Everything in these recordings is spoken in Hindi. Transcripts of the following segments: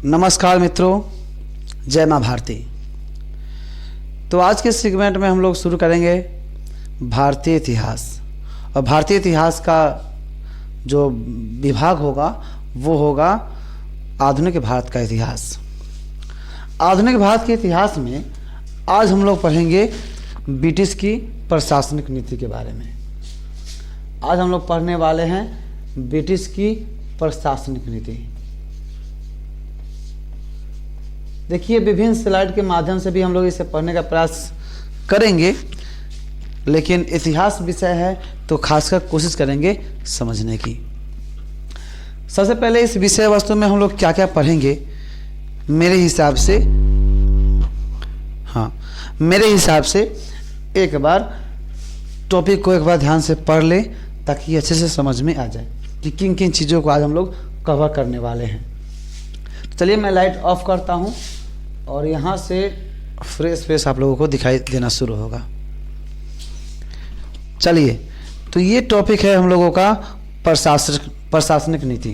नमस्कार मित्रों, जय माँ भारती। तो आज के सेगमेंट में हम लोग शुरू करेंगे भारतीय इतिहास। और भारतीय इतिहास का जो विभाग होगा वो होगा आधुनिक भारत का इतिहास। आधुनिक भारत के इतिहास में आज हम लोग पढ़ेंगे ब्रिटिश की प्रशासनिक नीति के बारे में। आज हम लोग पढ़ने वाले हैं ब्रिटिश की प्रशासनिक नीति। देखिए, विभिन्न स्लाइड के माध्यम से भी हम लोग इसे पढ़ने का प्रयास करेंगे, लेकिन इतिहास विषय है तो खासकर कोशिश करेंगे समझने की। सबसे पहले इस विषय वस्तु में हम लोग क्या क्या पढ़ेंगे, मेरे हिसाब से एक बार टॉपिक को एक बार ध्यान से पढ़ ले ताकि अच्छे से समझ में आ जाए कि किन किन चीज़ों को आज हम लोग कवर करने वाले हैं। चलिए मैं लाइट ऑफ करता हूँ और यहाँ से फ्रेश आप लोगों को दिखाई देना शुरू होगा। चलिए, तो ये टॉपिक है हम लोगों का प्रशासनिक नीति।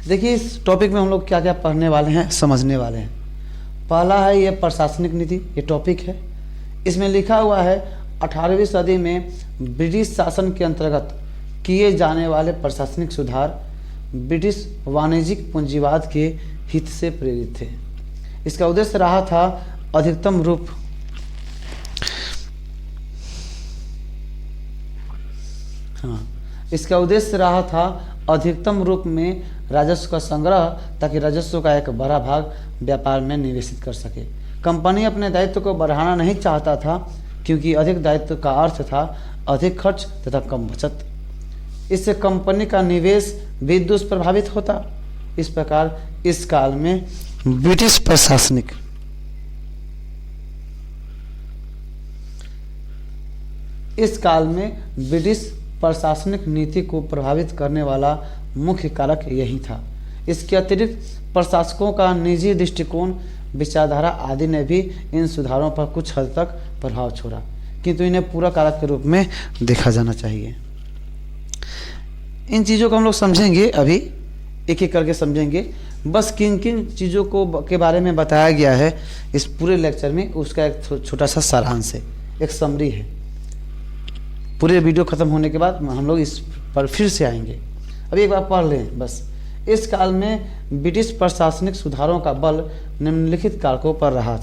देखिए, इस टॉपिक में हम लोग क्या क्या पढ़ने वाले हैं, समझने वाले हैं। पहला है ये प्रशासनिक नीति, ये टॉपिक है। इसमें लिखा हुआ है 18वीं सदी में ब्रिटिश शासन के अंतर्गत किए जाने वाले प्रशासनिक सुधार ब्रिटिश वाणिज्यिक पूंजीवाद के हित से प्रेरित थे। इसका उद्देश्य रहा था अधिकतम रूप में राजस्व का संग्रह, ताकि राजस्व का एक बड़ा भाग व्यापार में निवेशित कर सके। कंपनी अपने दायित्व को बढ़ाना नहीं चाहता था, क्योंकि अधिक दायित्व का अर्थ था अधिक खर्च तथा कम बचत। इससे कंपनी का निवेश भी दुष्प्रभावित होता। इस प्रकार इस काल में ब्रिटिश प्रशासनिक नीति को प्रभावित करने वाला मुख्य कारक यही था। इसके अतिरिक्त प्रशासकों का निजी दृष्टिकोण, विचारधारा आदि ने भी इन सुधारों पर कुछ हद तक प्रभाव छोड़ा, किंतु इन्हें पूरा कारक के रूप में देखा जाना चाहिए। इन चीज़ों को हम लोग समझेंगे, अभी एक एक करके समझेंगे। बस किन किन चीज़ों को के बारे में बताया गया है इस पूरे लेक्चर में, उसका एक छोटा सा सारांश है, एक समरी है। पूरे वीडियो खत्म होने के बाद हम लोग इस पर फिर से आएंगे। अभी एक बार पढ़ लें बस। इस काल में ब्रिटिश प्रशासनिक सुधारों का बल निम्नलिखित कारकों पर रहा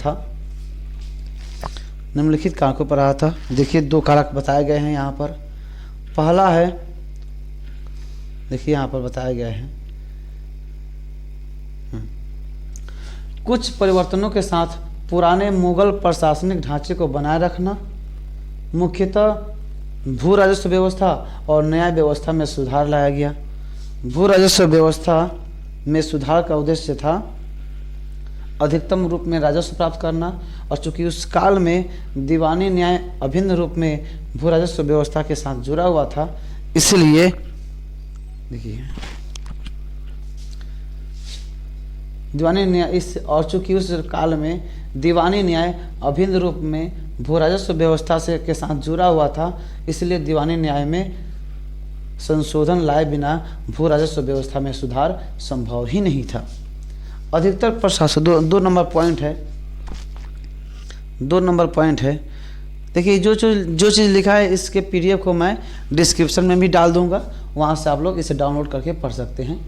था। देखिए, 2 कारक बताए गए हैं यहाँ पर। पहला है, देखिए यहाँ पर बताया गया है, कुछ परिवर्तनों के साथ पुराने मुगल प्रशासनिक ढांचे को बनाए रखना, मुख्यतः भू राजस्व व्यवस्था और न्याय व्यवस्था में सुधार लाया गया। भू राजस्व व्यवस्था में सुधार का उद्देश्य था अधिकतम रूप में राजस्व प्राप्त करना, और चूंकि उस काल में दीवानी न्याय अभिन्न रूप में भू राजस्व व्यवस्था के साथ जुड़ा हुआ था, इसलिए देखिए दीवानी न्याय चूंकि उस काल में दीवानी न्याय अभिन्न रूप में भू राजस्व व्यवस्था से के साथ जुड़ा हुआ था, इसलिए दीवानी न्याय में संशोधन लाए बिना भू राजस्व व्यवस्था में सुधार संभव ही नहीं था। अधिकतर प्रशासन 2 नंबर पॉइंट है। देखिए, जो चीज़ लिखा है इसके PDF को मैं डिस्क्रिप्शन में भी डाल दूंगा, वहाँ से आप लोग इसे डाउनलोड करके पढ़ सकते हैं।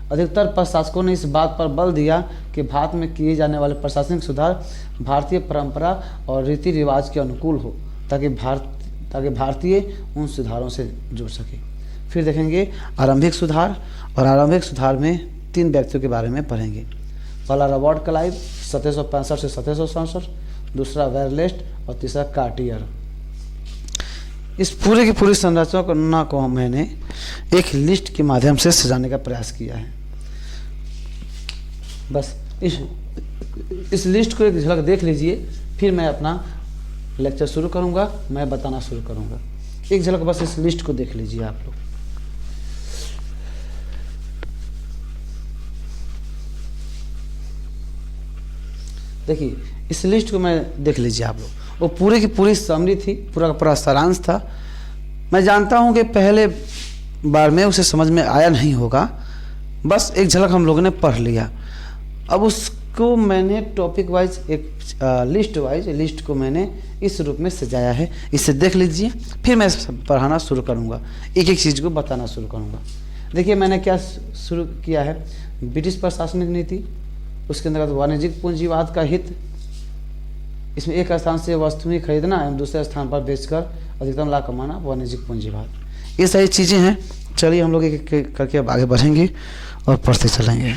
अधिकतर प्रशासकों ने इस बात पर बल दिया कि भारत में किए जाने वाले प्रशासनिक सुधार भारतीय परंपरा और रीति रिवाज के अनुकूल हो, ताकि भारतीय उन सुधारों से जुड़ सके। फिर देखेंगे आरंभिक सुधार, और आरंभिक सुधार में 3 व्यक्तियों के बारे में पढ़ेंगे। पहला रॉबर्ट क्लाइव 1765 से 1767, दूसरा वेरलेस्ट और तीसरा कार्टियर। इस पूरे की पूरी संरचना को मैंने एक लिस्ट के माध्यम से सजाने का प्रयास किया है। बस इस लिस्ट को एक झलक देख लीजिए, फिर मैं अपना लेक्चर शुरू करूंगा, मैं बताना शुरू करूंगा। एक झलक बस इस लिस्ट को देख लीजिए आप लोग। देखिए, इस लिस्ट को मैं देख लीजिए आप लोग। वो पूरी की पूरी समरी थी, पूरा का पूरा सारांश था। मैं जानता हूँ कि पहले बार में उसे समझ में आया नहीं होगा, बस एक झलक हम लोगों ने पढ़ लिया। अब उसको मैंने टॉपिक वाइज एक लिस्ट को मैंने इस रूप में सजाया है। इसे देख लीजिए, फिर मैं पढ़ाना शुरू करूँगा, एक एक चीज़ को बताना शुरू करूँगा। देखिए मैंने क्या शुरू किया है, ब्रिटिश प्रशासनिक नीति, उसके अंतर्गत वाणिज्यिक पूंजीवाद का हित, इसमें एक स्थान से वस्तुएं खरीदना एवं दूसरे स्थान पर बेचकर अधिकतम लाभ कमाना, वाणिज्यिक पूंजीवाद, ये सारी चीज़ें हैं। चलिए हम लोग एक एक करके अब आगे बढ़ेंगे और पढ़ते चलेंगे।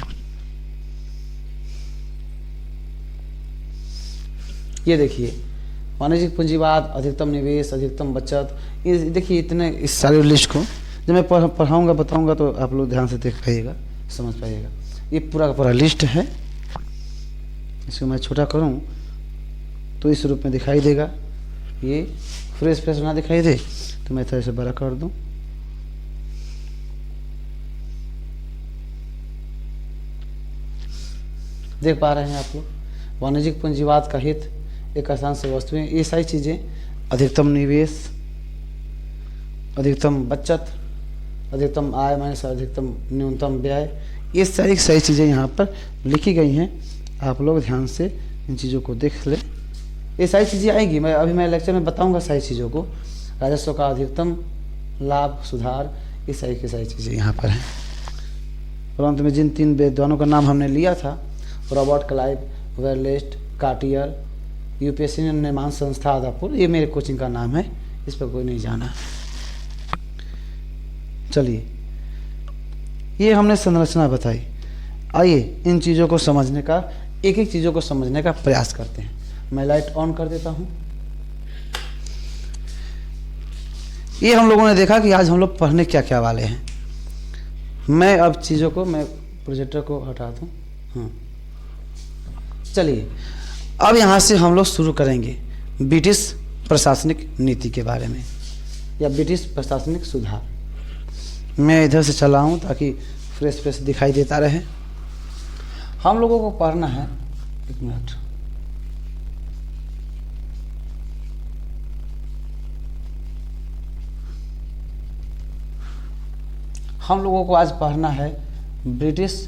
ये देखिए वाणिज्यिक पूंजीवाद, अधिकतम निवेश, अधिकतम बचत, ये देखिए इतने इस सारे लिस्ट को जब मैं पढ़ाऊँगा बताऊँगा तो आप लोग ध्यान से देख पाइएगा, समझ पाइएगा। ये पूरा का पूरा लिस्ट है। इसको मैं छोटा करूँ तो इस रूप में दिखाई देगा। ये फ्रेश ना दिखाई दे तो मैं थोड़ा सा बड़ा कर दूँ। देख पा रहे हैं आप लोग, वाणिज्यिक पूंजीवाद का हित, एक स्थान से वस्तुएं, ये सारी चीज़ें, अधिकतम निवेश, अधिकतम बचत, अधिकतम आय माइनस अधिकतम न्यूनतम व्यय, ये सारी चीज़ें यहाँ पर लिखी गई हैं। आप लोग ध्यान से इन चीज़ों को देख लें। ये सारी चीज़ें आएंगी, मैं लेक्चर में बताऊंगा सारी चीज़ों को। राजस्व का अधिकतम लाभ सुधार, ये सारी की सारी चीज़ें यहाँ पर हैं। परंतु में जिन 3 विद्वानों का नाम हमने लिया था, रॉबर्ट क्लाइव, वेरलेस्ट, कार्टियर, यूपीएससी निर्माण संस्था आदापुर, ये मेरे कोचिंग का नाम है, इस पर कोई नहीं जाना। चलिए ये हमने संरचना बताई। आइए इन चीज़ों को समझने का, एक एक चीज़ों को समझने का प्रयास करते हैं। मैं लाइट ऑन कर देता हूँ। ये हम लोगों ने देखा कि आज हम लोग पढ़ने क्या क्या वाले हैं। मैं अब चीज़ों को, मैं प्रोजेक्टर को हटा दूँ। हाँ चलिए अब यहाँ से हम लोग शुरू करेंगे ब्रिटिश प्रशासनिक नीति के बारे में, या ब्रिटिश प्रशासनिक सुधार। मैं इधर से चला हूँ ताकि फ्रेश दिखाई देता रहे। हम लोगों को पढ़ना है, एक मिनट, हम लोगों को आज पढ़ना है ब्रिटिश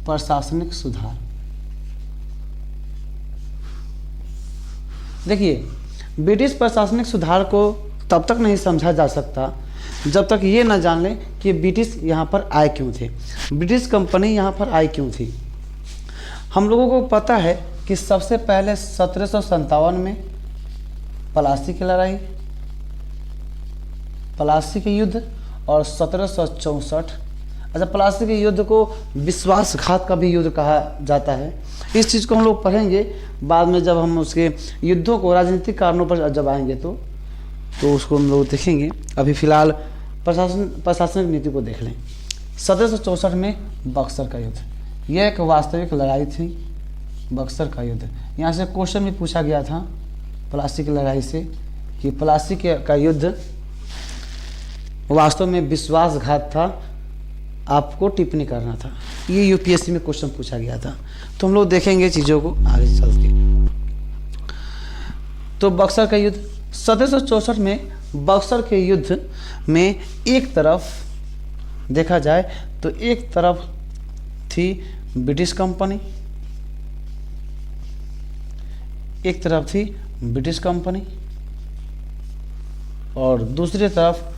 प्रशासनिक सुधार। देखिए ब्रिटिश प्रशासनिक सुधार को तब तक नहीं समझा जा सकता जब तक ये ना जान लें कि ब्रिटिश यहाँ पर आए क्यों थे, ब्रिटिश कंपनी यहाँ पर आई क्यों थी। हम लोगों को पता है कि सबसे पहले 1757 में प्लासी की लड़ाई, प्लासी के युद्ध, और 1764, अच्छा प्लासी के युद्ध को विश्वासघात का भी युद्ध कहा जाता है। इस चीज़ को हम लोग पढ़ेंगे बाद में, जब हम उसके युद्धों को राजनीतिक कारणों पर जब आएंगे तो उसको हम लोग देखेंगे। अभी फ़िलहाल प्रशासनिक नीति को देख लें। 1764 में बक्सर का युद्ध, यह एक वास्तविक लड़ाई थी। बक्सर का युद्ध, यहाँ से क्वेश्चन भी पूछा गया था प्लासी की लड़ाई से कि प्लासी का युद्ध वास्तव में विश्वासघात था, आपको टिप्पणी करना था। ये यूपीएससी में क्वेश्चन पूछा गया था। तो हम लोग देखेंगे चीज़ों को आगे चल के। तो बक्सर का युद्ध 1764 में, बक्सर के युद्ध में एक तरफ देखा जाए तो एक तरफ थी ब्रिटिश कंपनी, एक तरफ थी ब्रिटिश कंपनी, और दूसरी तरफ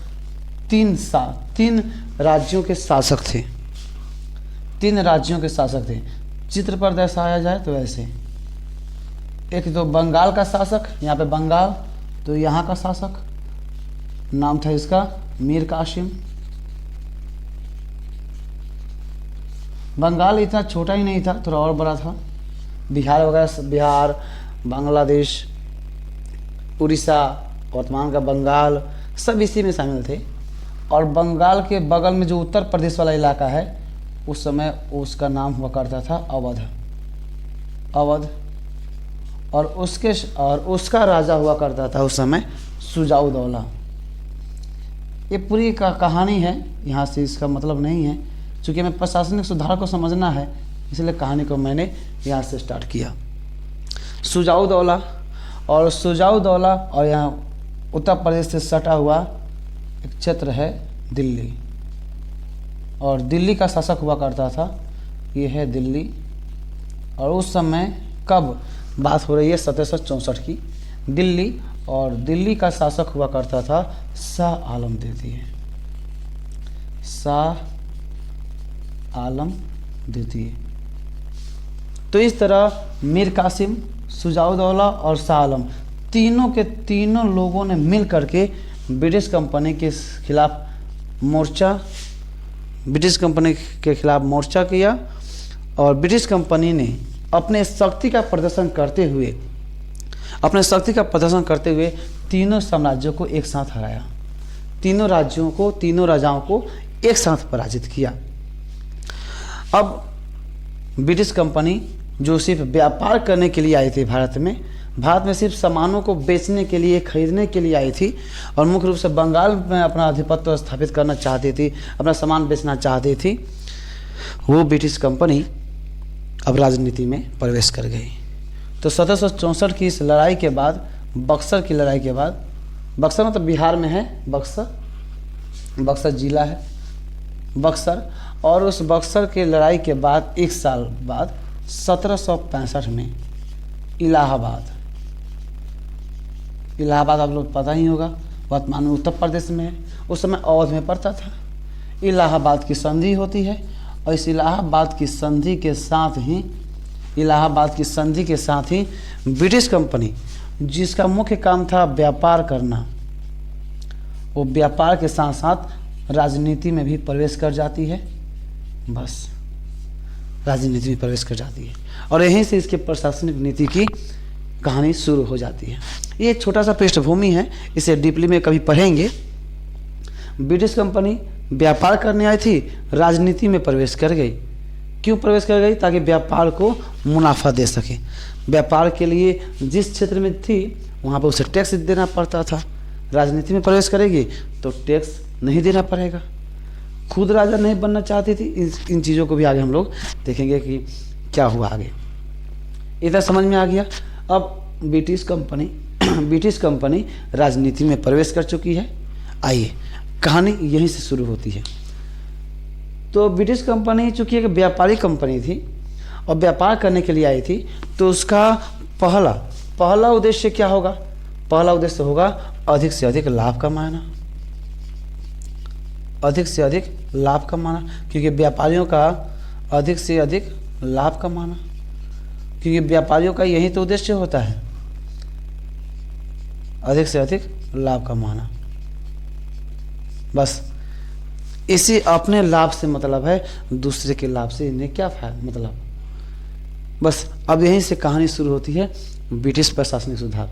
तीन राज्यों के शासक थे। 3 राज्यों के शासक थे। चित्र पर दर्शाया जाए तो ऐसे, एक तो बंगाल का शासक, यहाँ पे बंगाल, तो यहाँ का शासक नाम था इसका मीर कासिम। बंगाल इतना छोटा ही नहीं था, थोड़ा और बड़ा था। बिहार वगैरह, बिहार, बांग्लादेश, उड़ीसा, वर्तमान का बंगाल, सब इसी में शामिल थे। और बंगाल के बगल में जो उत्तर प्रदेश वाला इलाका है, उस समय उसका नाम हुआ करता था अवध। और उसका राजा हुआ करता था उस समय सुजाउदौला। ये पूरी कहानी है, यहाँ से इसका मतलब नहीं है। चूँकि हमें प्रशासनिक सुधार को समझना है, इसलिए कहानी को मैंने यहाँ से स्टार्ट किया। सुजाउदौला और यहाँ उत्तर प्रदेश से सटा हुआ एक क्षेत्र है दिल्ली, और दिल्ली का शासक हुआ करता था, ये है दिल्ली। और उस समय कब बात हो रही है 1764 की, दिल्ली, और दिल्ली का शासक हुआ करता था शाह आलम द्वितीय, शाह आलम द्वितीय। तो इस तरह मीर कासिम, शुजाउद्दौला और शाह आलम तीनों के तीनों लोगों ने मिल करके ब्रिटिश कंपनी के खिलाफ मोर्चा किया, और ब्रिटिश कंपनी ने अपने शक्ति का प्रदर्शन करते हुए तीनों साम्राज्यों को एक साथ हराया, तीनों राजाओं को एक साथ पराजित किया। अब ब्रिटिश कंपनी जो सिर्फ व्यापार करने के लिए आई थी भारत में सिर्फ सामानों को बेचने के लिए, खरीदने के लिए आई थी, और मुख्य रूप से बंगाल में अपना आधिपत्य स्थापित करना चाहती थी, अपना सामान बेचना चाहती थी, वो ब्रिटिश कंपनी अब राजनीति में प्रवेश कर गई। तो 1764 की इस लड़ाई के बाद, बक्सर की लड़ाई के बाद, बक्सर मतलब बिहार में है, बक्सर जिला है बक्सर, और उस बक्सर के लड़ाई के बाद एक साल बाद 1765 में इलाहाबाद आप लोग पता ही होगा, वर्तमान में उत्तर प्रदेश में है, उस समय अवध में पड़ता था। इलाहाबाद की संधि होती है, और इस इलाहाबाद की संधि के साथ ही ब्रिटिश कंपनी, जिसका मुख्य काम था व्यापार करना, वो व्यापार के साथ साथ राजनीति में भी प्रवेश कर जाती है। राजनीति में प्रवेश कर जाती है, और यहीं से इसके प्रशासनिक नीति की कहानी शुरू हो जाती है। ये एक छोटा सा पृष्ठभूमि है, इसे डीपली में कभी पढ़ेंगे। ब्रिटिश कंपनी व्यापार करने आई थी, राजनीति में प्रवेश कर गई। क्यों प्रवेश कर गई? ताकि व्यापार को मुनाफा दे सके। व्यापार के लिए जिस क्षेत्र में थी वहाँ पर उसे टैक्स देना पड़ता था। राजनीति में प्रवेश करेगी तो टैक्स नहीं देना पड़ेगा। खुद राजा नहीं बनना चाहती थी। इन चीज़ों को भी आगे हम लोग देखेंगे कि क्या हुआ आगे। इधर समझ में आ गया। अब ब्रिटिश कंपनी राजनीति में प्रवेश कर चुकी है। आइए कहानी यहीं से शुरू होती है। तो ब्रिटिश कंपनी चूँकि एक व्यापारी कंपनी थी और व्यापार करने के लिए आई थी, तो उसका पहला उद्देश्य क्या होगा? पहला उद्देश्य होगा अधिक से अधिक लाभ कमाना। अधिक से अधिक लाभ कमाना, क्योंकि व्यापारियों का अधिक से अधिक लाभ कमाना, क्योंकि व्यापारियों का यही तो उद्देश्य होता है, अधिक से अधिक लाभ कमाना। बस इसी अपने लाभ से मतलब है, दूसरे के लाभ से इन्हें क्या फायदा मतलब। बस अब यहीं से कहानी शुरू होती है ब्रिटिश प्रशासनिक सुधार।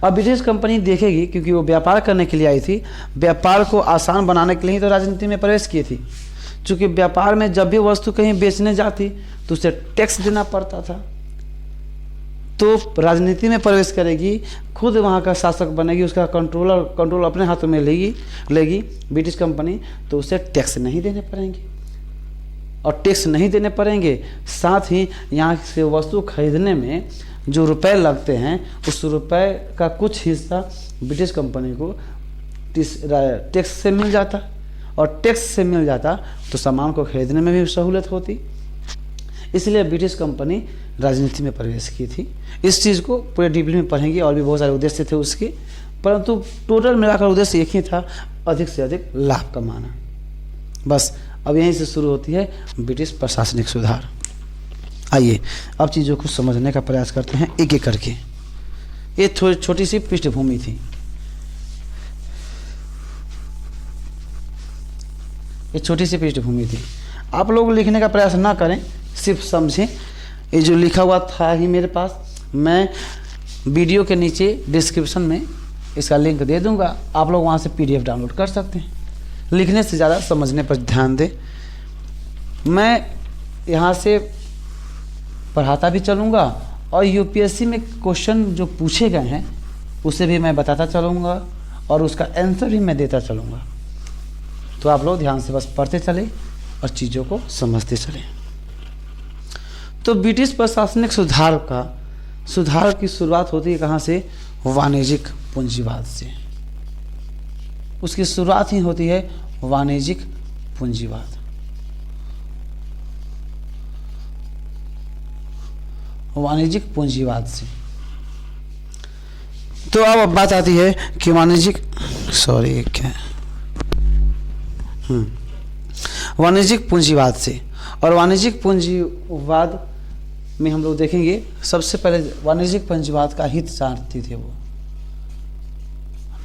अब ब्रिटिश कंपनी देखेगी, क्योंकि वो व्यापार करने के लिए आई थी, व्यापार को आसान बनाने के लिए ही तो राजनीति में प्रवेश की थी। क्योंकि व्यापार में जब भी वस्तु कहीं बेचने जाती तो उसे टैक्स देना पड़ता था। तो राजनीति में प्रवेश करेगी, खुद वहाँ का शासक बनेगी, उसका कंट्रोल अपने हाथों में लेगी ब्रिटिश कंपनी, तो उसे टैक्स नहीं देने पड़ेंगे। और टैक्स नहीं देने पड़ेंगे, साथ ही यहाँ से वस्तु खरीदने में जो रुपए लगते हैं, उस रुपए का कुछ हिस्सा ब्रिटिश कंपनी को टैक्स से मिल जाता। और टैक्स से मिल जाता तो सामान को खरीदने में भी सहूलत होती। इसलिए ब्रिटिश कंपनी राजनीति में प्रवेश की थी। इस चीज़ को पूरे डीपली में पढ़ेंगे, और भी बहुत सारे उद्देश्य थे उसके, परंतु टोटल मिलाकर उद्देश्य एक ही था, अधिक से अधिक लाभ कमाना। बस अब यहीं से शुरू होती है ब्रिटिश प्रशासनिक सुधार। आइए अब चीज़ों को समझने का प्रयास करते हैं एक एक करके। ये छोटी सी पृष्ठभूमि थी, ये छोटी सी पृष्ठभूमि थी। आप लोग लिखने का प्रयास ना करें, सिर्फ समझें। ये जो लिखा हुआ था ही मेरे पास, मैं वीडियो के नीचे डिस्क्रिप्शन में इसका लिंक दे दूंगा, आप लोग वहाँ से PDF डाउनलोड कर सकते हैं। लिखने से ज़्यादा समझने पर ध्यान दें। मैं यहाँ से पढ़ाता भी चलूँगा, और UPSC में क्वेश्चन जो पूछे गए हैं उसे भी मैं बताता चलूँगा, और उसका आंसर भी मैं देता चलूँगा। तो आप लोग ध्यान से बस पढ़ते चले और चीज़ों को समझते चले। तो ब्रिटिश प्रशासनिक सुधार की शुरुआत होती है कहाँ से? वाणिज्यिक पूंजीवाद से। उसकी शुरुआत ही होती है वाणिज्यिक पूंजीवाद। वाणिज्यिक पूंजीवाद से। तो अब बात आती है कि वाणिज्यिक पूंजीवाद से। और वाणिज्यिक पूंजीवाद में हम लोग देखेंगे सबसे पहले वाणिज्यिक पूंजीवाद का हितधारक थे वो।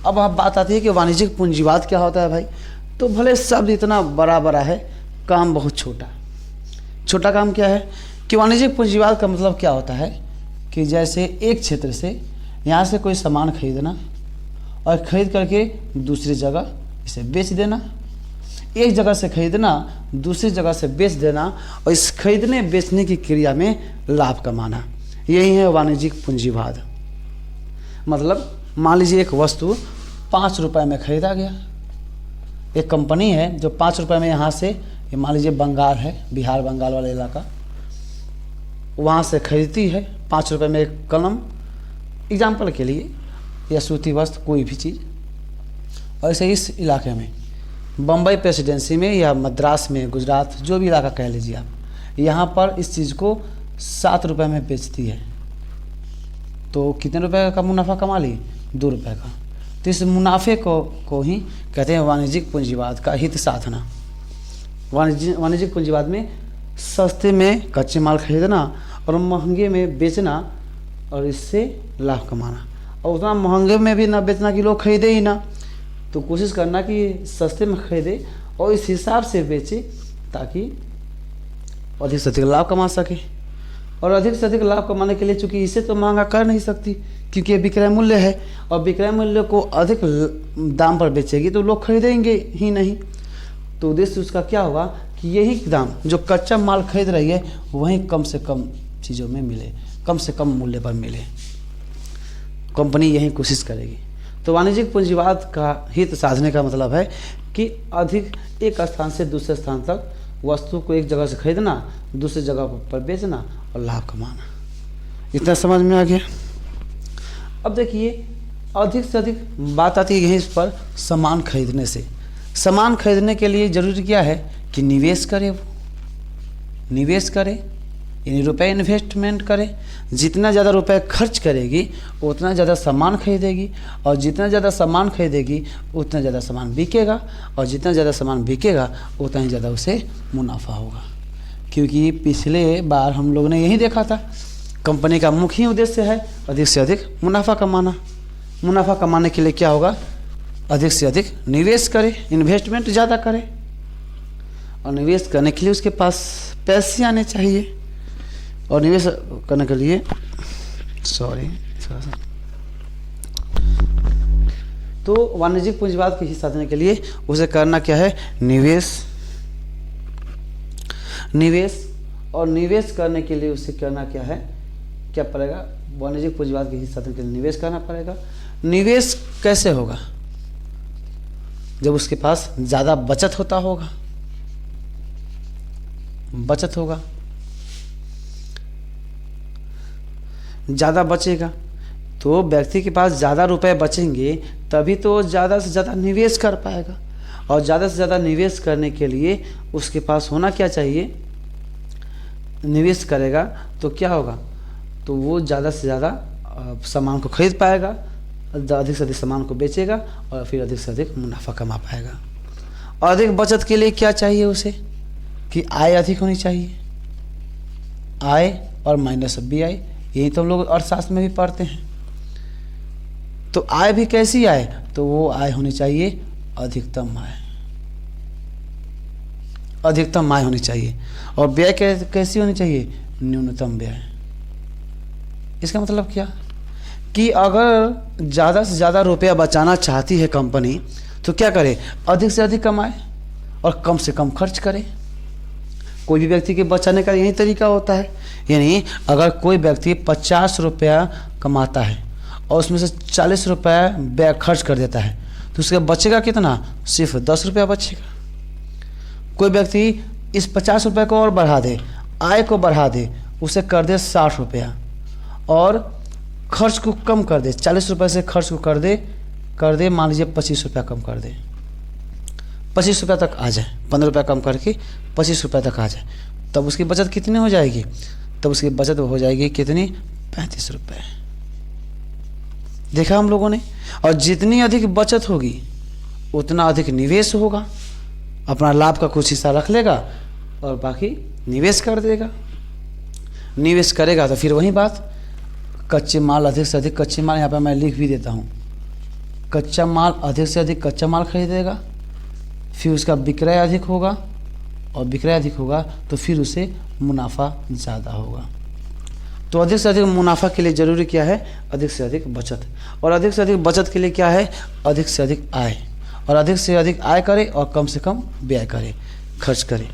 अब बात आती है कि वाणिज्यिक पूंजीवाद क्या होता है भाई। तो भले शब्द इतना बड़ा बड़ा है, काम बहुत छोटा। छोटा काम क्या है कि वाणिज्यिक पूंजीवाद का मतलब क्या होता है कि जैसे एक क्षेत्र से यहाँ से कोई सामान खरीदना और खरीद करके दूसरी जगह इसे बेच देना, एक जगह से खरीदना दूसरी जगह से बेच देना, और इस खरीदने बेचने की क्रिया में लाभ कमाना, यही है वाणिज्यिक पूंजीवाद। मतलब मान लीजिए एक वस्तु 5 रुपये में खरीदा गया। एक कंपनी है जो 5 रुपये में यहाँ से, मान लीजिए बंगाल है, बिहार बंगाल वाला इलाका, वहाँ से खरीदती है 5 रुपये में एक कलम, एग्जाम्पल के लिए, या सूती वस्त्र, कोई भी चीज़। और ऐसे इस इलाके में बम्बई प्रेसिडेंसी में या मद्रास में, गुजरात, जो भी इलाका कह लीजिए आप, यहाँ पर इस चीज़ को 7 रुपये में बेचती है। तो कितने रुपए का मुनाफा कमा ली? 2 रुपये का। तो इस मुनाफे को ही कहते हैं वाणिज्यिक पूंजीवाद का हित साधना। वाणिज्यिक पूंजीवाद में सस्ते में कच्चे माल खरीदना और महंगे में बेचना और इससे लाभ कमाना। और उतना महंगे में भी ना बेचना कि लोग खरीदे ही ना, तो कोशिश करना कि सस्ते में खरीदे और इस हिसाब से बेचे ताकि अधिक से अधिक लाभ कमा सके। और अधिक से अधिक लाभ कमाने के लिए, चूँकि इसे तो महंगा कर नहीं सकती क्योंकि ये विक्रय मूल्य है, और विक्रय मूल्य को अधिक दाम पर बेचेगी तो लोग खरीदेंगे ही नहीं। तो उद्देश्य उसका क्या होगा कि यही दाम जो कच्चा माल खरीद रही है वहीं कम से कम चीज़ों में मिले, कम से कम मूल्य पर मिले। कंपनी यही कोशिश करेगी। तो वाणिज्यिक पूंजीवाद का हित साधने का मतलब है कि अधिक एक स्थान से दूसरे स्थान तक वस्तु को एक जगह से खरीदना, दूसरी जगह पर बेचना और लाभ कमाना। इतना समझ में आ गया। अब देखिए अधिक से अधिक बात आती है यहीं पर सामान खरीदने से। सामान खरीदने के लिए ज़रूरी क्या है कि निवेश करे, वो निवेश करे यानी रुपए इन्वेस्टमेंट करे। जितना ज़्यादा रुपए खर्च करेगी उतना ज़्यादा सामान खरीदेगी, और जितना ज़्यादा सामान खरीदेगी उतना ज़्यादा सामान बिकेगा, और जितना ज़्यादा सामान बिकेगा उतना ही ज़्यादा उसे मुनाफा होगा। क्योंकि पिछले बार हम लोगों ने यही देखा था, कंपनी का मुख्य उद्देश्य है अधिक से अधिक मुनाफा कमाना। मुनाफा कमाने के लिए क्या होगा? अधिक से अधिक निवेश करे, इन्वेस्टमेंट ज़्यादा करे, और निवेश करने के लिए उसके पास पैसे आने चाहिए। और निवेश करने के लिए तो वाणिज्यिक पूंजीवाद के हिस्सा देने के लिए उसे करना क्या है? निवेश। और निवेश करने के लिए उसे करना क्या है, क्या पड़ेगा? वाणिज्यिक पूंजीवाद के हिस्सा देने के लिए निवेश करना पड़ेगा। निवेश कैसे होगा? जब उसके पास ज़्यादा बचत होता होगा, बचत होगा, ज़्यादा बचेगा तो व्यक्ति के पास ज़्यादा रुपए बचेंगे तभी तो ज़्यादा से ज़्यादा निवेश कर पाएगा। और ज़्यादा से ज़्यादा निवेश करने के लिए उसके पास होना क्या चाहिए? निवेश करेगा तो क्या होगा? तो वो ज़्यादा से ज़्यादा सामान को खरीद पाएगा, अधिक से अधिक सामान को बेचेगा और फिर अधिक से अधिक मुनाफा कमा पाएगा। और अधिक बचत के लिए क्या चाहिए उसे? कि आय अधिक होनी चाहिए। आय और माइनस बी आई, यही तो हम लोग अर्थशास्त्र में भी पढ़ते हैं। तो आय भी कैसी आय? तो वो आय होनी चाहिए अधिकतम आय, अधिकतम आय होनी चाहिए। और व्यय कैसी होनी चाहिए? न्यूनतम व्यय। इसका मतलब क्या कि अगर ज़्यादा से ज़्यादा रुपया बचाना चाहती है कंपनी तो क्या करे? अधिक से अधिक कमाए और कम से कम खर्च करे। कोई भी व्यक्ति के बचाने का यही तरीका होता है। यानी अगर कोई व्यक्ति 50 रुपया कमाता है और उसमें से 40 रुपया व्यय खर्च कर देता है तो उसका बचेगा कितना? सिर्फ 10 रुपया बचेगा। कोई व्यक्ति इस 50 रुपये को और बढ़ा दे, आय को बढ़ा दे, उसे कर दे 60 रुपया और खर्च को कम कर दे, 40 रुपये से खर्च को कर दे कर दे, मान लीजिए 25 रुपया कम कर दे, 25 रुपया तक आ जाए, 15 रुपया कम करके 25 रुपया तक आ जाए, तब उसकी बचत कितनी हो जाएगी? तब उसकी बचत हो जाएगी कितनी? 35 रुपये। देखा हम लोगों ने। और जितनी अधिक बचत होगी उतना अधिक निवेश होगा, अपना लाभ का कुछ हिस्सा रख लेगा और बाकी निवेश कर देगा। निवेश करेगा तो फिर वही बात, कच्चे माल, अधिक से अधिक कच्चे माल, यहाँ पे मैं लिख भी देता हूँ, कच्चा माल, अधिक से अधिक कच्चा माल खरीदेगा, फिर उसका विक्रय अधिक होगा, और विक्रय अधिक होगा तो फिर उसे मुनाफा ज़्यादा होगा। तो अधिक से अधिक मुनाफा के लिए ज़रूरी क्या है? अधिक से अधिक बचत। और अधिक से अधिक बचत के लिए क्या है? अधिक से अधिक आय। और अधिक से अधिक आय करे और कम से कम व्यय करे, खर्च करे।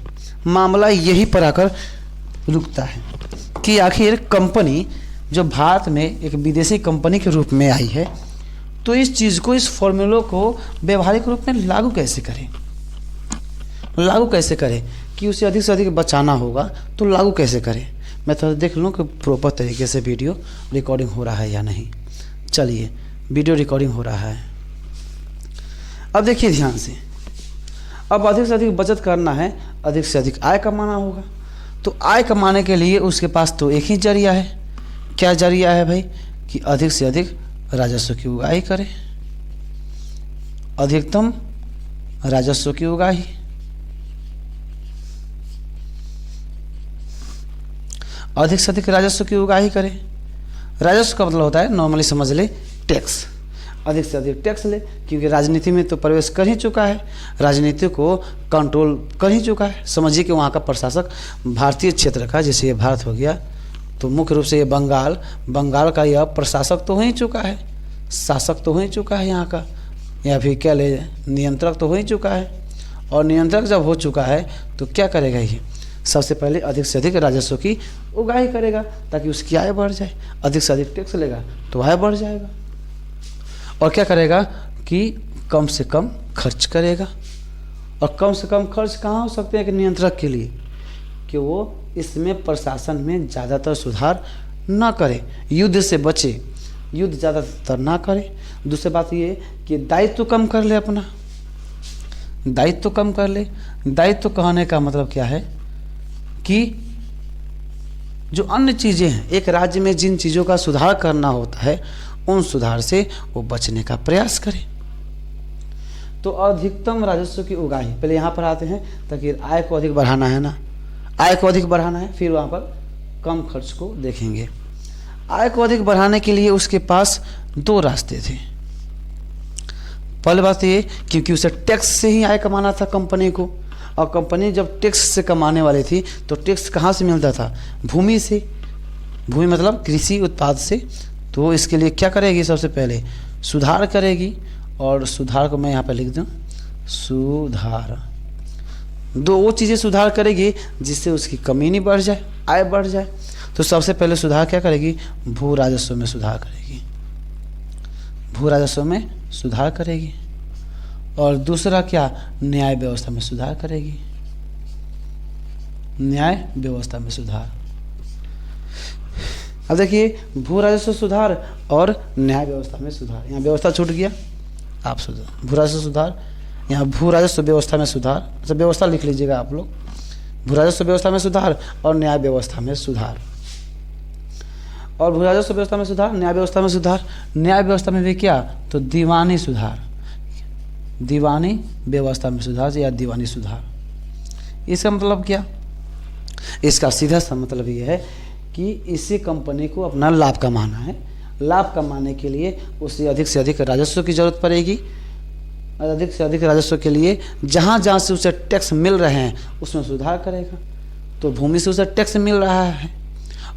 मामला यही पर आकर रुकता है कि आखिर कंपनी जो भारत में एक विदेशी कंपनी के रूप में आई है, तो इस चीज़ को, इस फॉर्मूलों को व्यवहारिक रूप में लागू कैसे करें? लागू कैसे करें कि उसे अधिक से अधिक बचाना होगा, तो लागू कैसे करें? मैं थोड़ा देख लूँ कि प्रॉपर तरीके से वीडियो रिकॉर्डिंग हो रहा है या नहीं। चलिए, वीडियो रिकॉर्डिंग हो रहा है। अब देखिए ध्यान से, अब अधिक से अधिक बचत करना है, अधिक से अधिक आय कमाना होगा। तो आय कमाने के लिए उसके पास तो एक ही जरिया है। क्या जरिया है भाई? कि अधिक से अधिक राजस्व की उगाही करे, अधिकतम राजस्व की उगाही। अधिक से अधिक राजस्व की उगाही करे। राजस्व का मतलब होता है, नॉर्मली समझ ले, टैक्स। अधिक से अधिक टैक्स ले, क्योंकि राजनीति में तो प्रवेश कर ही चुका है, राजनीति को कंट्रोल कर ही चुका है। समझिए कि वहाँ का प्रशासक भारतीय क्षेत्र का, जैसे ये भारत हो गया, तो मुख्य रूप से ये बंगाल का यह प्रशासक तो हो ही चुका है, शासक तो हो ही चुका है यहाँ का, या फिर क्या ले, नियंत्रक तो हो ही चुका है। और नियंत्रक जब हो चुका है तो क्या करेगा? ये सबसे पहले अधिक से अधिक राजस्व की उगाही करेगा ताकि उसकी आय बढ़ जाए। अधिक से अधिक टैक्स लेगा तो आय बढ़ जाएगा। और क्या करेगा कि कम से कम खर्च करेगा। और कम से कम खर्च कहाँ हो सकते हैं? कि नियंत्रक के लिए, कि वो इसमें प्रशासन में ज़्यादातर सुधार ना करे, युद्ध से बचे, युद्ध ज़्यादातर ना करे। दूसरी बात ये कि दायित्व कम कर ले, अपना दायित्व कम कर ले। दायित्व कहने का मतलब क्या है? कि जो अन्य चीज़ें हैं, एक राज्य में जिन चीज़ों का सुधार करना होता है, उन सुधार से वो बचने का प्रयास करे। तो अधिकतम राजस्व की उगाही, पहले यहाँ पर आते हैं ताकि आय को अधिक बढ़ाना है ना, आय को अधिक बढ़ाना है, फिर वहाँ पर कम खर्च को देखेंगे। आय को अधिक बढ़ाने के लिए उसके पास दो रास्ते थे। पहली बात ये, क्योंकि उसे टैक्स से ही आय कमाना था कंपनी को, और कंपनी जब टैक्स से कमाने वाली थी तो टैक्स कहाँ से मिलता था? भूमि से। भूमि मतलब कृषि उत्पाद से। तो इसके लिए क्या करेगी? सबसे पहले सुधार करेगी, और सुधार को मैं यहाँ पर लिख दूँ, सुधार। दो वो चीज़ें सुधार करेगी जिससे उसकी कमी नहीं बढ़ जाए, आय बढ़ जाए। तो सबसे पहले सुधार क्या करेगी? भू राजस्व में सुधार करेगी, भू राजस्व में सुधार करेगी। और दूसरा क्या? न्याय व्यवस्था में सुधार करेगी, न्याय व्यवस्था में सुधार। अब देखिए, भू राजस्व सुधार और न्याय व्यवस्था में सुधार। यहाँ व्यवस्था छूट गया, आप सुधार, भू राजस्व सुधार, यहाँ भू राजस्व व्यवस्था में सुधार। अच्छा, व्यवस्था लिख लीजिएगा आप लोग, भू राजस्व व्यवस्था में सुधार और न्याय व्यवस्था में सुधार। और भू राजस्व व्यवस्था में सुधार, न्याय व्यवस्था में सुधार। न्याय व्यवस्था में भी क्या? तो दीवानी सुधार, दीवानी व्यवस्था में सुधार या दीवानी सुधार। इसका मतलब क्या? इसका सीधा सा मतलब ये है कि इसी कंपनी को अपना लाभ कमाना है। लाभ कमाने के लिए उसे अधिक से अधिक राजस्व की जरूरत पड़ेगी। अधिक से अधिक राजस्व के लिए जहाँ जहाँ से उसे टैक्स मिल रहे हैं उसमें सुधार करेगा। तो भूमि से उसे टैक्स मिल रहा है,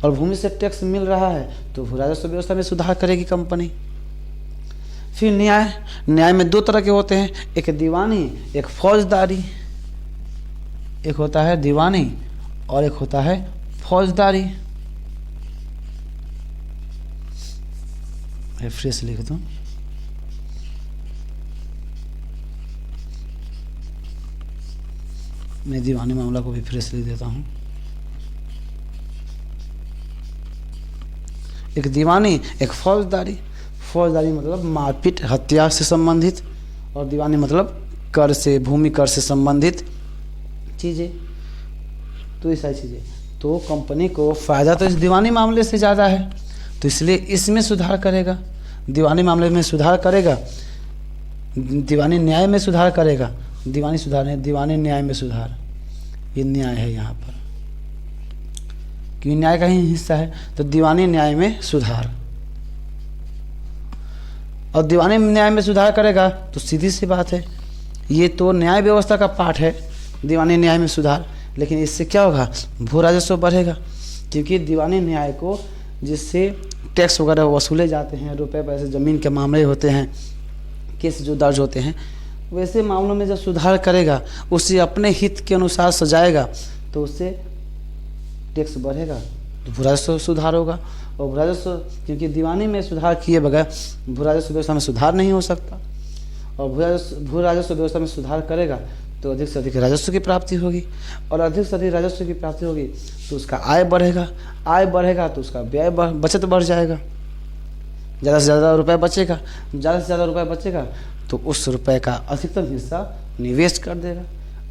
और भूमि से टैक्स मिल रहा है तो भू राजस्व व्यवस्था में सुधार करेगी कंपनी। फिर न्याय, न्याय में दो तरह के होते हैं, एक दीवानी, एक फौजदारी। एक होता है दीवानी और एक होता है फौजदारी। फ्रेश लिख दूं, मैं दीवानी मामला को भी फ्रेश लिख देता हूं। एक दीवानी, एक फौजदारी। फौजदारी मतलब मारपीट हत्या से संबंधित, और दीवानी मतलब कर से, भूमि कर से संबंधित चीज़ें। तो ये सारी चीज़ें, तो कंपनी को फ़ायदा तो इस दीवानी मामले से ज़्यादा है, तो इसलिए इसमें सुधार करेगा, दीवानी मामले में सुधार करेगा, दीवानी न्याय में सुधार करेगा। दीवानी सुधार नहीं, दीवानी न्याय में सुधार, ये न्याय है यहाँ पर, क्योंकि न्याय का ही हिस्सा है, तो दीवानी न्याय में सुधार। और दीवानी न्याय में सुधार करेगा तो सीधी सी बात है, ये तो न्याय व्यवस्था का पार्ट है, दीवानी न्याय में सुधार। लेकिन इससे क्या होगा, भू राजस्व बढ़ेगा, क्योंकि दीवानी न्याय को जिससे टैक्स वगैरह वसूले जाते हैं, रुपए पैसे ज़मीन के मामले होते हैं, केस जो दर्ज होते हैं, वैसे मामलों में जब सुधार करेगा, उसे अपने हित के अनुसार सजाएगा, तो उससे टैक्स बढ़ेगा, तो भू राजस्व सुधार होगा। और भू राजस्व, क्योंकि दीवानी में सुधार किए बगैर भू राजस्व व्यवस्था में सुधार नहीं हो सकता, और भू राजस्व व्यवस्था में सुधार करेगा तो अधिक से अधिक राजस्व की प्राप्ति होगी, और अधिक से अधिक राजस्व की प्राप्ति होगी तो उसका आय बढ़ेगा, आय बढ़ेगा तो उसका व्यय बचत बढ़ जाएगा, ज़्यादा से ज़्यादा रुपये बचेगा, ज़्यादा से ज़्यादा रुपये बचेगा तो उस रुपये का अधिकतम हिस्सा निवेश कर देगा,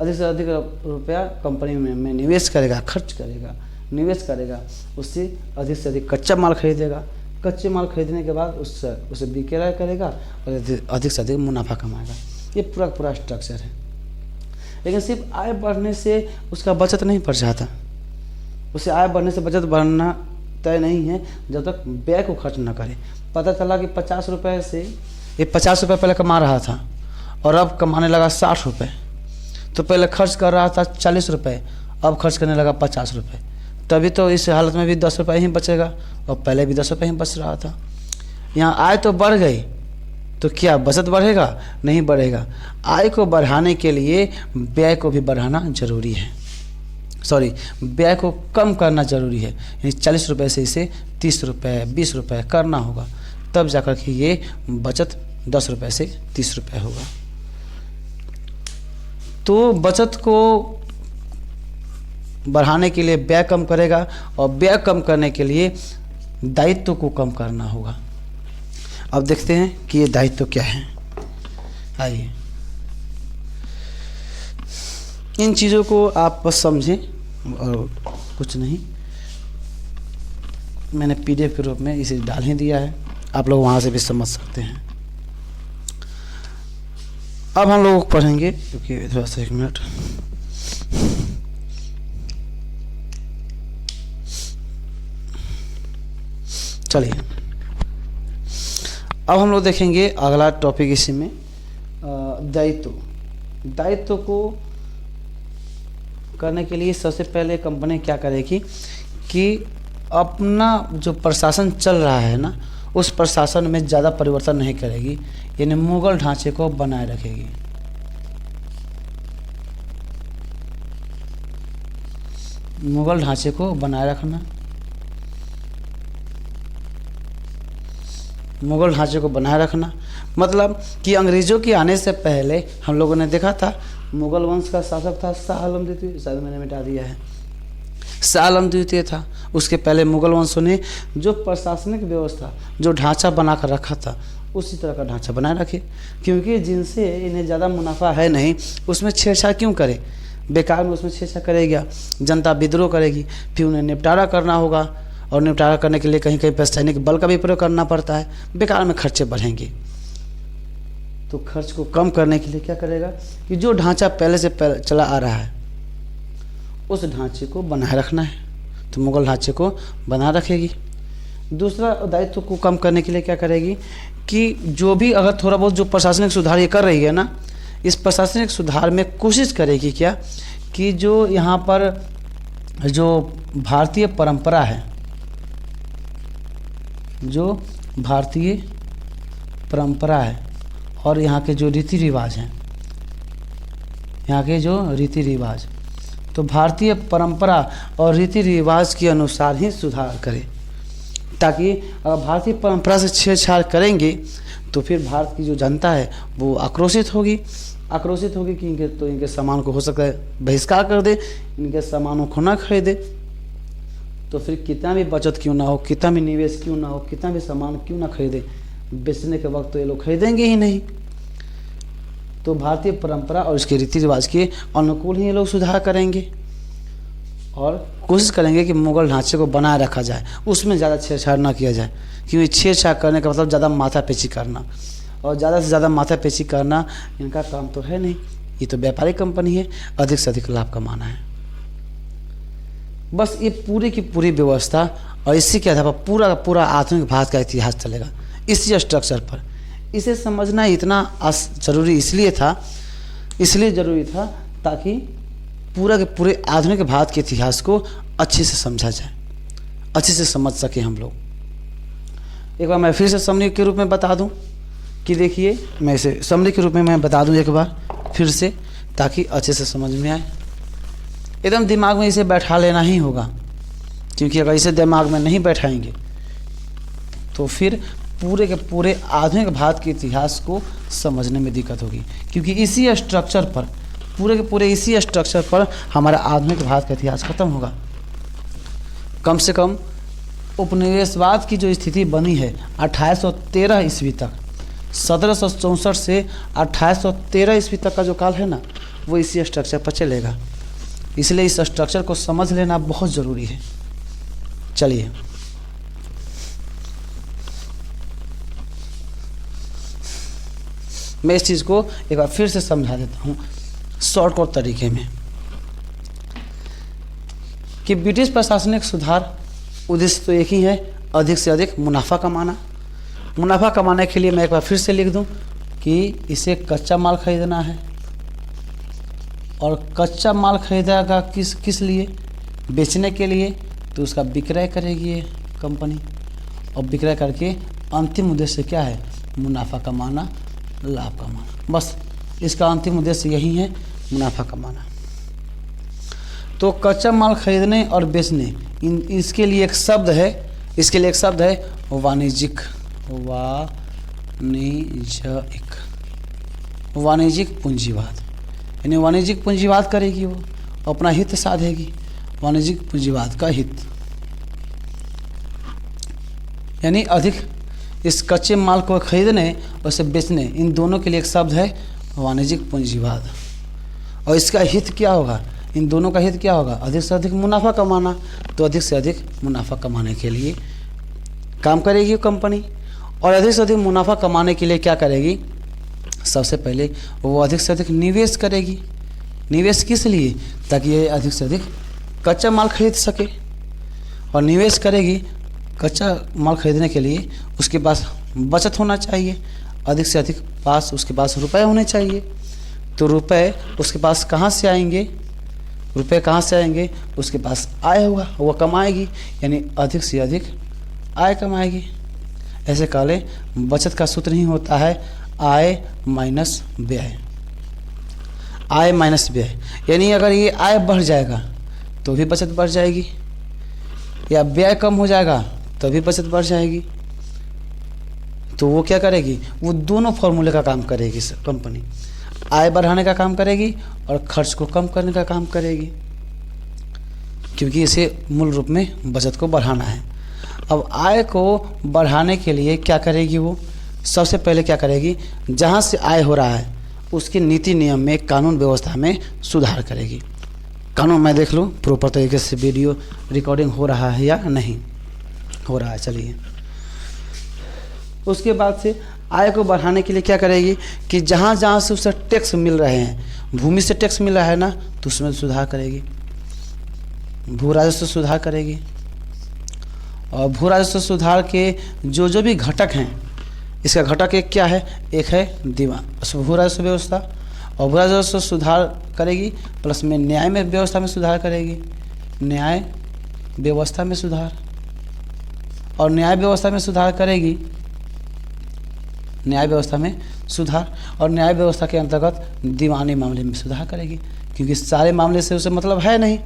अधिक से अधिक रुपया कंपनी में निवेश करेगा, खर्च करेगा, निवेश करेगा, उससे अधिक से अधिक कच्चा माल खरीदेगा, कच्चे माल खरीदने के बाद उसे विक्रय करेगा और अधिक से अधिक मुनाफा कमाएगा। ये पूरा स्ट्रक्चर है। लेकिन सिर्फ आय बढ़ने से उसका बचत नहीं बढ़ जाता, उसे आय बढ़ने से बचत बढ़ना तय नहीं है जब तक व्यय को खर्च न करे। पता चला कि 50 रुपये से ये 50 रुपये पहले कमा रहा था और अब कमाने लगा 60 रुपये, तो पहले खर्च कर रहा था 40 रुपये, अब खर्च करने लगा 50 रुपये, तभी तो इस हालत में भी 10 रुपये ही बचेगा, और पहले भी 10 रुपये ही बच रहा था। यहाँ आय तो बढ़ गई तो क्या बचत बढ़ेगा? नहीं बढ़ेगा। आय को बढ़ाने के लिए व्यय को भी बढ़ाना जरूरी है, व्यय को कम करना जरूरी है, यानी 40 रुपये से इसे 30 रुपये 20 रुपये करना होगा, तब जाकर के ये बचत 10 रुपये से 30 रुपये होगा। तो बचत को बढ़ाने के लिए व्यय कम करेगा, और व्यय कम करने के लिए दायित्व को कम करना होगा। अब देखते हैं कि ये दायित्व क्या है। आइए, इन चीज़ों को आप बस समझें और कुछ नहीं। मैंने PDF के रूप में इसे डाल ही दिया है, आप लोग वहाँ से भी समझ सकते हैं। अब हम लोग पढ़ेंगे, क्योंकि थोड़ा सा 1 मिनट। चलिए, अब हम लोग देखेंगे अगला टॉपिक इसी में, दायित्व को करने के लिए सबसे पहले कंपनी क्या करेगी कि अपना जो प्रशासन चल रहा है ना, उस प्रशासन में ज़्यादा परिवर्तन नहीं करेगी, यानी मुगल ढांचे को बनाए रखेगी। मुगल ढांचे को बनाए रखना, मुगल ढांचे को बनाए रखना मतलब कि अंग्रेज़ों के आने से पहले हम लोगों ने देखा था मुगल वंश का शासक था शाह आलम द्वितीय, शायद मैंने मिटा दिया है, शाह आलम द्वितीय था। उसके पहले मुगल वंशों ने जो प्रशासनिक व्यवस्था, जो ढांचा बना कर रखा था, उसी तरह का ढांचा बनाए रखे, क्योंकि जिनसे इन्हें ज़्यादा मुनाफा है नहीं, उसमें छेड़छाड़ क्यों करे, बेकार में उसमें छेड़छाड़ करेगा, जनता विद्रोह करेगी, फिर उन्हें निपटारा करना होगा, और निपटारा करने के लिए कहीं कहीं सैनिक बल का भी प्रयोग करना पड़ता है, बेकार में खर्चे बढ़ेंगे। तो खर्च को कम करने के लिए क्या करेगा कि जो ढांचा पहले से चला आ रहा है उस ढांचे को बनाए रखना है, तो मुगल ढांचे को बनाए रखेगी। दूसरा दायित्व को कम करने के लिए क्या करेगी कि जो भी अगर थोड़ा बहुत जो प्रशासनिक सुधार ये कर रही है ना, इस प्रशासनिक सुधार में कोशिश करेगी क्या कि जो यहाँ पर जो भारतीय परंपरा है, जो भारतीय परंपरा है और यहाँ के जो रीति रिवाज हैं, यहाँ के जो रीति रिवाज, तो भारतीय परंपरा और रीति रिवाज के अनुसार ही सुधार करें, ताकि अगर भारतीय परंपरा से छेड़छाड़ करेंगे तो फिर भारत की जो जनता है वो आक्रोशित होगी कि इनके सामान को हो सकता है बहिष्कार कर दे, इनके सामानों को ना खरीदे, तो फिर कितना भी बचत क्यों ना हो, कितना भी निवेश क्यों ना हो, कितना भी सामान क्यों ना खरीदे, बेचने के वक्त तो ये लोग खरीदेंगे ही नहीं। तो भारतीय परंपरा और इसके रीति रिवाज के अनुकूल ही ये लोग सुधार करेंगे और कोशिश करेंगे कि मुगल ढांचे को बनाए रखा जाए, उसमें ज़्यादा छेड़छाड़ ना किया जाए, क्योंकि छेड़छाड़ करने का मतलब ज़्यादा माथापेची करना, और ज़्यादा से ज़्यादा माथापेची करना इनका काम तो है नहीं। ये तो व्यापारिक कंपनी है, अधिक से अधिक लाभ कमाना है। बस ये पूरी की पूरी व्यवस्था और इसी के आधार पर पूरा का पूरा आधुनिक भारत का इतिहास चलेगा, इसी स्ट्रक्चर पर। इसे समझना इतना ज़रूरी इसलिए ज़रूरी था ताकि पूरा के पूरे आधुनिक भारत के इतिहास को अच्छे से समझा जाए, अच्छे से समझ सके हम लोग। एक बार मैं फिर से समरी के रूप में बता दूं कि देखिए, मैं इसे समरी के रूप में मैं बता दूं एक बार फिर से, ताकि अच्छे से समझ में आए। एकदम दिमाग में इसे बैठा लेना ही होगा, क्योंकि अगर इसे दिमाग में नहीं बैठाएंगे तो फिर पूरे के पूरे आधुनिक भारत के इतिहास को समझने में दिक्कत होगी, क्योंकि इसी स्ट्रक्चर पर, पूरे के पूरे इसी स्ट्रक्चर पर हमारा आधुनिक भारत का इतिहास खत्म होगा। कम से कम उपनिवेशवाद की जो स्थिति बनी है 1813 ईस्वी तक, 1764 से 1813 ईस्वी तक का जो काल है ना, वो इसी स्ट्रक्चर पर चलेगा। इसलिए इस स्ट्रक्चर को समझ लेना बहुत ज़रूरी है। चलिए, मैं इस चीज़ को एक बार फिर से समझा देता हूँ शॉर्टकट तरीके में कि ब्रिटिश प्रशासनिक सुधार उद्देश्य तो एक ही है, अधिक से अधिक मुनाफा कमाना। मुनाफा कमाने के लिए मैं एक बार फिर से लिख दूं कि इसे कच्चा माल खरीदना है, और कच्चा माल खरीदेगा किस लिए? बेचने के लिए। तो उसका विक्रय करेगी ये कंपनी, और विक्रय करके अंतिम उद्देश्य क्या है? मुनाफा कमाना, लाभ कमाना। बस इसका अंतिम उद्देश्य यही है, मुनाफा कमाना। तो कच्चा माल खरीदने और बेचने, इसके लिए एक शब्द है, वाणिज्यिक पूंजीवाद। यानी वाणिज्यिक पूंजीवाद करेगी वो, अपना हित साधेगी, वाणिज्यिक पूंजीवाद का हित। यानी अधिक इस कच्चे माल को खरीदने और इसे बेचने, इन दोनों के लिए एक शब्द है वाणिज्यिक पूंजीवाद। और इसका हित क्या होगा? इन दोनों का हित क्या होगा? अधिक से अधिक मुनाफा कमाना। तो अधिक से अधिक मुनाफा कमाने के लिए काम करेगी कंपनी, और अधिक से अधिक मुनाफा कमाने के लिए क्या करेगी? सबसे पहले वो अधिक से अधिक निवेश करेगी। निवेश किस लिए? ताकि ये अधिक से अधिक कच्चा माल खरीद सके। और निवेश करेगी कच्चा माल खरीदने के लिए, उसके पास बचत होना चाहिए, अधिक से अधिक उसके पास रुपए होने चाहिए। तो रुपए उसके पास कहाँ से आएंगे? उसके पास आय होगा, वो कमाएगी, यानी अधिक से अधिक आय कमाएगी। ऐसे काले बचत का सूत्र ही होता है आय माइनस व्यय। आय माइनस व्यय, यानी अगर ये आय बढ़ जाएगा तो भी बचत बढ़ जाएगी, या व्यय कम हो जाएगा तो भी बचत बढ़ जाएगी। तो वो क्या करेगी? वो दोनों फॉर्मूले का काम करेगी कंपनी। आय बढ़ाने का काम करेगी और खर्च को कम करने का काम करेगी, क्योंकि इसे मूल रूप में बचत को बढ़ाना है। अब आय को बढ़ाने के लिए क्या करेगी? वो सबसे पहले क्या करेगी? जहाँ से आय हो रहा है उसके नीति नियम में, कानून व्यवस्था में सुधार करेगी। कानून मैं देख लूँ प्रॉपर तरीके से वीडियो रिकॉर्डिंग हो रहा है या नहीं हो रहा है। चलिए, उसके बाद से आय को बढ़ाने के लिए क्या करेगी कि जहाँ जहाँ से उसे टैक्स मिल रहे हैं, भूमि से टैक्स मिल रहा है ना, तो उसमें सुधार करेगी, भू राजस्व सुधार करेगी। और भू राजस्व सुधार के जो भी घटक हैं, इसका घटक एक क्या है? एक है भू राजस्व व्यवस्था, और भू राजस्व सुधार करेगी प्लस में न्याय में व्यवस्था में सुधार करेगी, न्याय व्यवस्था में सुधार। और न्याय व्यवस्था में सुधार करेगी, न्याय व्यवस्था में सुधार, और न्याय व्यवस्था के अंतर्गत दीवानी मामले में सुधार करेगी, क्योंकि सारे मामले से उसे मतलब है नहीं।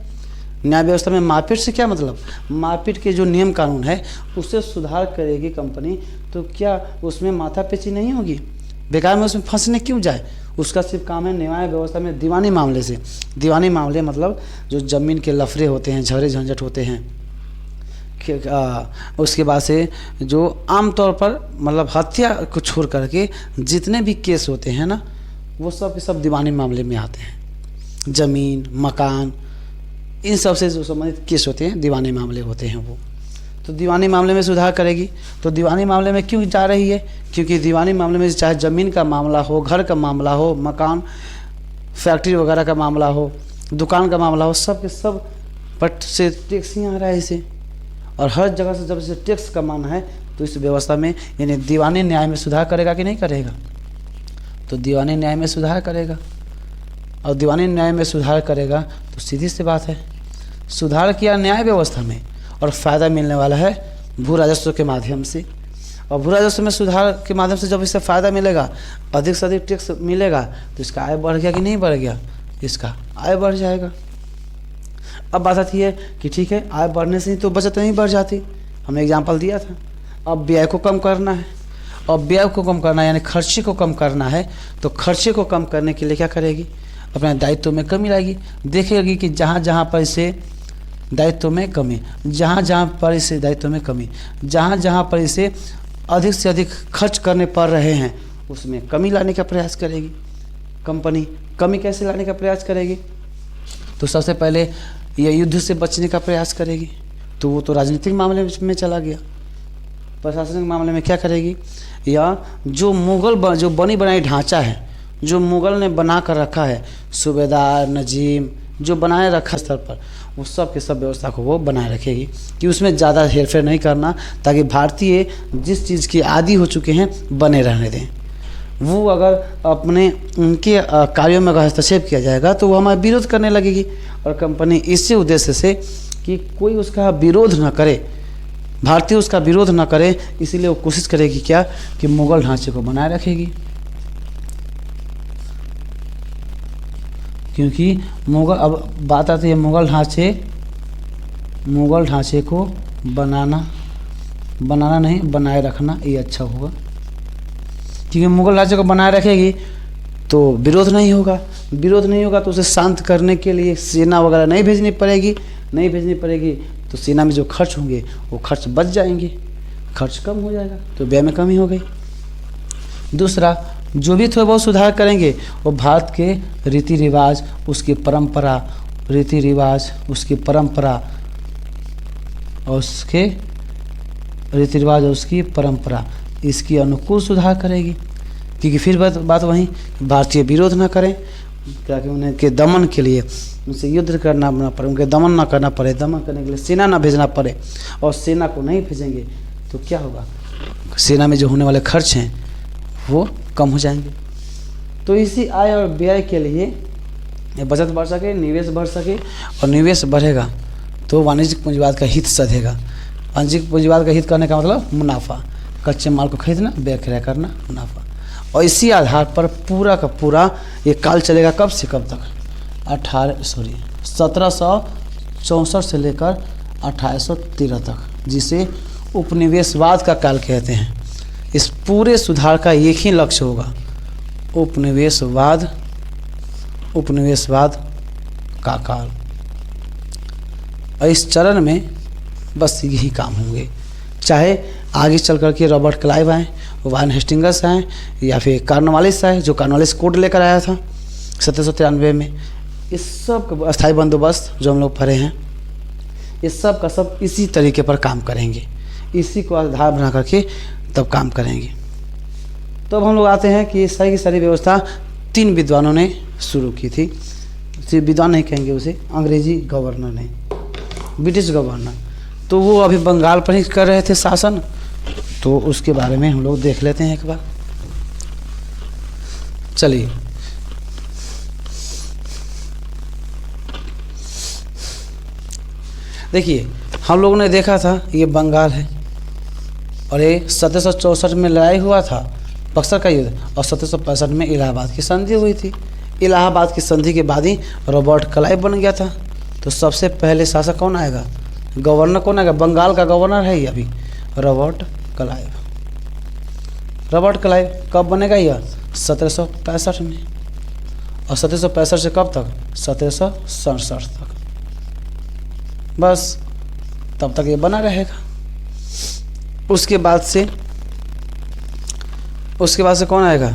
न्याय व्यवस्था में मारपीट से क्या मतलब? मारपीट के जो नियम कानून है उससे सुधार करेगी कंपनी। तो क्या उसमें माथापेची नहीं होगी? बेकार में उसमें फंसने क्यों जाए? उसका सिर्फ काम है न्याय व्यवस्था में दीवानी मामले से। दीवानी मामले मतलब जो ज़मीन के लफड़े होते हैं, झगड़े झंझट होते हैं, उसके बाद से जो आमतौर पर मतलब हत्या को छोड़ करके जितने भी केस होते हैं ना, वो सब के सब दीवानी मामले में आते हैं। ज़मीन, मकान, इन सब से जो संबंधित केस होते हैं दीवानी मामले होते हैं वो। तो दीवानी मामले में सुधार करेगी। तो दीवानी मामले में क्यों जा रही है? क्योंकि दीवानी मामले में चाहे ज़मीन का मामला हो, घर का मामला हो, मकान, फैक्ट्री वगैरह का मामला हो, दुकान का मामला हो, सब के सब बट से टैक्स ही आ रहा है इसे। और हर जगह से जब इसे टैक्स कमाना है तो इस व्यवस्था में यानी दीवानी न्याय में सुधार करेगा कि नहीं करेगा? तो दीवानी न्याय में सुधार करेगा। और दीवानी न्याय में सुधार करेगा तो सीधी सी बात है, सुधार किया न्याय व्यवस्था में और फ़ायदा मिलने वाला है भू राजस्व के माध्यम से। और भू राजस्व में सुधार के माध्यम से जब इससे फ़ायदा मिलेगा, अधिक से अधिक टैक्स मिलेगा, तो इसका आय बढ़ गया कि नहीं बढ़ गया? इसका आय बढ़ जाएगा। अब बात आती है कि ठीक है, आय बढ़ने से ही तो बचत नहीं बढ़ जाती। हमने एग्जाम्पल दिया था। अब व्यय को कम करना है, और व्यय को कम करना है यानी खर्चे को कम करना है। तो खर्चे को कम करने के लिए क्या करेगी? अपने दायित्व में कमी लाएगी। देखेगी कि जहाँ जहाँ पर इसे दायित्व में कमी, जहाँ जहाँ पर इसे दायित्व में कमी, जहाँ जहाँ पर इसे अधिक से अधिक खर्च करने पड़ रहे हैं, उसमें कमी लाने का प्रयास करेगी। कंपनी कमी कैसे लाने का प्रयास करेगी? तो सबसे पहले ये युद्ध से बचने का प्रयास करेगी। तो वो तो राजनीतिक मामले में चला गया। प्रशासनिक मामले में क्या करेगी? या जो मुगल जो बनी बनाई ढांचा है, जो मुगल ने बना कर रखा है, सूबेदार, नजीम जो बनाए रखा स्तर पर, वो सब के सब व्यवस्था को वो बनाए रखेगी कि उसमें ज़्यादा हेरफेर नहीं करना, ताकि भारतीय जिस चीज़ के आदी हो चुके हैं बने रहने दें। वो अगर अपने उनके कार्यों में अगर हस्तक्षेप किया जाएगा तो वो हमारा विरोध करने लगेगी। और कंपनी इसी उद्देश्य से कि कोई उसका विरोध न करे, भारतीय उसका विरोध न करे, इसीलिए वो कोशिश करेगी क्या कि मुगल ढांचे को बनाए रखेगी। क्योंकि मुगल, अब बात आती है मुगल ढांचे को बनाना नहीं, बनाए रखना ये अच्छा होगा। क्योंकि मुगल ढांचे को बनाए रखेगी तो विरोध नहीं होगा। विरोध नहीं होगा तो उसे शांत करने के लिए सेना वगैरह नहीं भेजनी पड़ेगी। तो सेना में जो खर्च होंगे वो खर्च बच जाएंगे, खर्च कम हो जाएगा, तो व्यय में कमी हो गई। दूसरा, जो भी थोड़ा बहुत सुधार करेंगे वो भारत के रीति रिवाज, उसकी परंपरा इसकी अनुकूल सुधार करेगी। क्योंकि फिर बात वहीं, भारतीय विरोध ना करें, ताकि उनके दमन के लिए उनसे युद्ध करना ना पड़े, उनके दमन ना करना पड़े, दमन करने के लिए सेना ना भेजना पड़े। और सेना को नहीं भेजेंगे तो क्या होगा? सेना में जो होने वाले खर्च हैं वो कम हो जाएंगे। तो इसी आय और व्यय के लिए बचत बढ़ सके, निवेश बढ़ सके, और निवेश बढ़ेगा तो वाणिज्यिक पूंजीवाद का हित सधेगा। वाणिज्यिक पूंजीवाद का हित करने का मतलब मुनाफा, कच्चे माल को खरीदना, व्यय क्रय करना, मुनाफा। और इसी आधार पर पूरा का पूरा ये काल चलेगा। कब से कब तक? 1764 से लेकर 1813 तक, जिसे उपनिवेशवाद का काल कहते हैं। इस पूरे सुधार का एक ही लक्ष्य होगा, उपनिवेशवाद का काल। और इस चरण में बस यही काम होंगे। चाहे आगे चल करके रॉबर्ट क्लाइव आए, वारेन हेस्टिंग्स आए, या फिर कॉर्नवालिस आए, जो कॉर्नवालिस कोड लेकर आया था 1793 में। इस सब का अस्थायी बंदोबस्त जो हम लोग पढ़े हैं, इस सब का सब इसी तरीके पर काम करेंगे, इसी को आधार बना करके तब काम करेंगे। तो अब हम लोग आते हैं कि सारी की सारी व्यवस्था 3 विद्वानों ने शुरू की थी। सिर्फ विद्वान नहीं कहेंगे उसे, अंग्रेजी गवर्नर ने, ब्रिटिश गवर्नर। तो वो अभी बंगाल पर ही कर रहे थे शासन, तो उसके बारे में हम लोग देख लेते हैं एक बार। चलिए, देखिए हम लोगों ने देखा था ये बंगाल है, और ये 1764 में लड़ाई हुआ था, बक्सर का युद्ध, और 1765 में इलाहाबाद की संधि हुई थी। इलाहाबाद की संधि के बाद ही रॉबर्ट क्लाइव बन गया था। तो सबसे पहले शासक कौन आएगा? गवर्नर कौन आएगा? बंगाल का गवर्नर है ये अभी, रॉबर्ट क्लाइव। रॉबर्ट क्लाइव कब बनेगा? यह 1765 में। और 1765 से कब तक? 1767 तक। बस तब तक ये बना रहेगा। उसके बाद से कौन आएगा?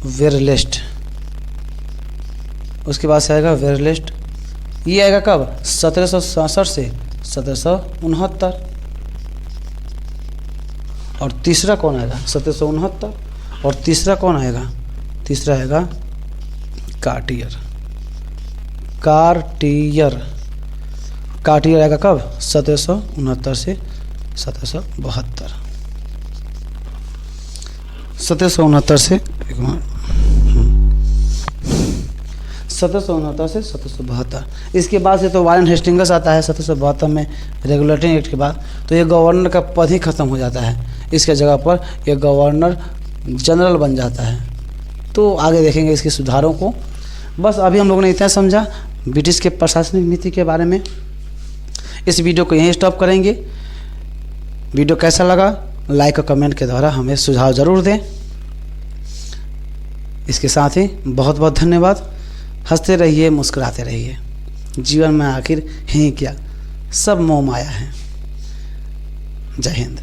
वेरलेस्ट। उसके बाद से आएगा वेरलेस्ट। ये आएगा कब? 1767 से 1769। और तीसरा कौन आएगा? 1769। और तीसरा कौन आएगा? तीसरा आएगा कार्टियर। कार्टियर आएगा कब? 1769 से 1772। 1769 से 1769 से 1772। इसके बाद से तो वारेन हेस्टिंग्स आता है 1772 में रेगुलेटरी एक्ट के बाद। तो ये गवर्नर का पद ही ख़त्म हो जाता है, इसके जगह पर ये गवर्नर जनरल बन जाता है। तो आगे देखेंगे इसके सुधारों को। बस अभी हम लोगों ने इतना समझा ब्रिटिश के प्रशासनिक नीति के बारे में। इस वीडियो को यहीं स्टॉप करेंगे। वीडियो कैसा लगा लाइक और कमेंट के द्वारा हमें सुझाव ज़रूर दें। इसके साथ ही बहुत बहुत धन्यवाद। हंसते रहिए, मुस्कुराते रहिए। जीवन में आखिर है क्या, सब मोह माया है। जय हिंद।